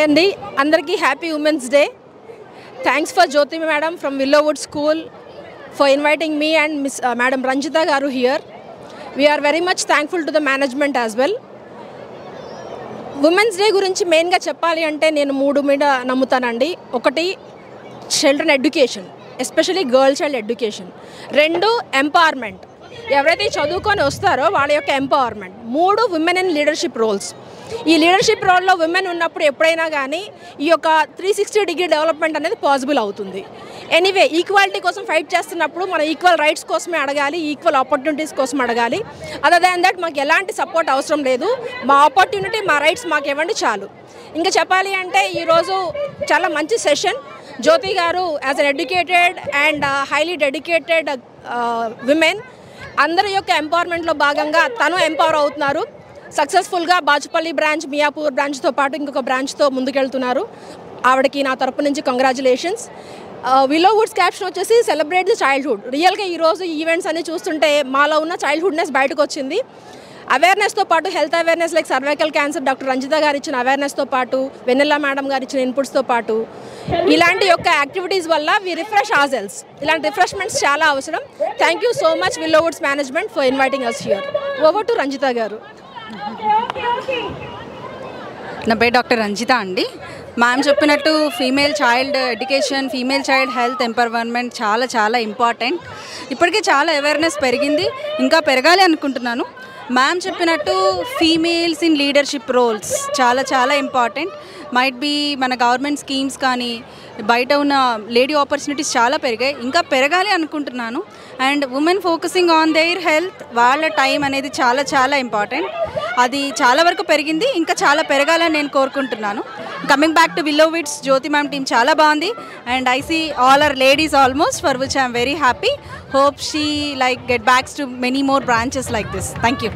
అండి, అందరికీ happy women's day. Thanks for Jyoti madam from Willowood school for inviting me and miss madam Ranjitha garu here. We are very much thankful to the management as well. Women's day గురించి మెయిన్గా చెప్పాలి అంటే నేను 3 మీద నమ్ముతానండి. ఒకటి, children education, especially girl child education. 2, empowerment, ఎవరైతే చదువుకొని వస్తారో వాళ్ళ యొక్క empowerment. 3, women in leadership roles. ఈ లీడర్షిప్ రోల్లో విమెన్ ఉన్నప్పుడు ఎప్పుడైనా కానీ ఈ యొక్క 360 డిగ్రీ డెవలప్మెంట్ అనేది పాసిబుల్ అవుతుంది. ఎనీవే, ఈక్వాలిటీ కోసం ఫైట్ చేస్తున్నప్పుడు మనం ఈక్వల్ రైట్స్ కోసమే అడగాలి, ఈక్వల్ ఆపర్చునిటీస్ కోసం అడగాలి. అదర్ దాన్ దట్ మాకు ఎలాంటి సపోర్ట్ అవసరం లేదు. మా ఆపర్చునిటీ, మా రైట్స్ మాకు ఇవ్వండి చాలు. ఇంకా చెప్పాలి అంటే ఈరోజు చాలా మంచి సెషన్. జ్యోతి గారు as an educated and highly dedicated women, అందరి యొక్క ఎంపవర్మెంట్లో భాగంగా తను ఎంపవర్ అవుతున్నారు. సక్సెస్ఫుల్గా బాచుపల్లి బ్రాంచ్, మియాపూర్ బ్రాంచ్తో పాటు ఇంకొక బ్రాంచ్తో ముందుకెళ్తున్నారు. ఆవిడకి నా తరపు నుంచి కంగ్రాచులేషన్స్. విల్లోవుడ్స్ క్యాప్షన్ వచ్చేసి సెలబ్రేట్ ది చైల్డ్హుడ్. రియల్గా ఈరోజు ఈవెంట్స్ అన్ని చూస్తుంటే మాలో ఉన్న చైల్డ్హుడ్నెస్ బయటకు వచ్చింది. అవేర్నెస్తో పాటు health awareness like cervical cancer doctor Ranjitha garu ఇచ్చిన అవేర్నెస్తో పాటు, వెన్నెల్లా మేడం గారు ఇచ్చిన ఇన్పుట్స్తో పాటు ఇలాంటి యొక్క యాక్టివిటీస్ వల్ల వి రిఫ్రెష్ ఆర్సెల్వ్స్. ఇలాంటి రిఫ్రెష్మెంట్స్ చాలా అవసరం. Thank you so much Willowoods management for inviting us here. Over to Ranjitha garu. నా పేరు డాక్టర్ రంజిత అండి. మ్యామ్ చెప్పినట్టు female child education, female child health empowerment చాలా చాలా ఇంపార్టెంట్. ఇప్పటికే చాలా అవేర్నెస్ పెరిగింది, ఇంకా పెరగాలి అనుకుంటున్నాను. మ్యామ్ చెప్పినట్టు ఫీమేల్స్ ఇన్ లీడర్షిప్ రోల్స్ చాలా చాలా ఇంపార్టెంట్. మైట్ బీ మన గవర్నమెంట్ స్కీమ్స్ కానీ బయట ఉన్న లేడీ ఆపర్చునిటీస్ చాలా పెరిగాయి, ఇంకా పెరగాలి అనుకుంటున్నాను. And women focusing on their health, వాళ్ళ టైం అనేది చాలా చాలా ఇంపార్టెంట్. అది చాలా వరకు పెరిగింది, ఇంకా చాలా పెరగాలని నేను కోరుకుంటున్నాను. Coming back to Willowoods, Jyoti ma'am team చాలా బాగుంది. And I see all are ladies almost, for which I'm very happy. Hope she like get back to many more branches like this. Thank you.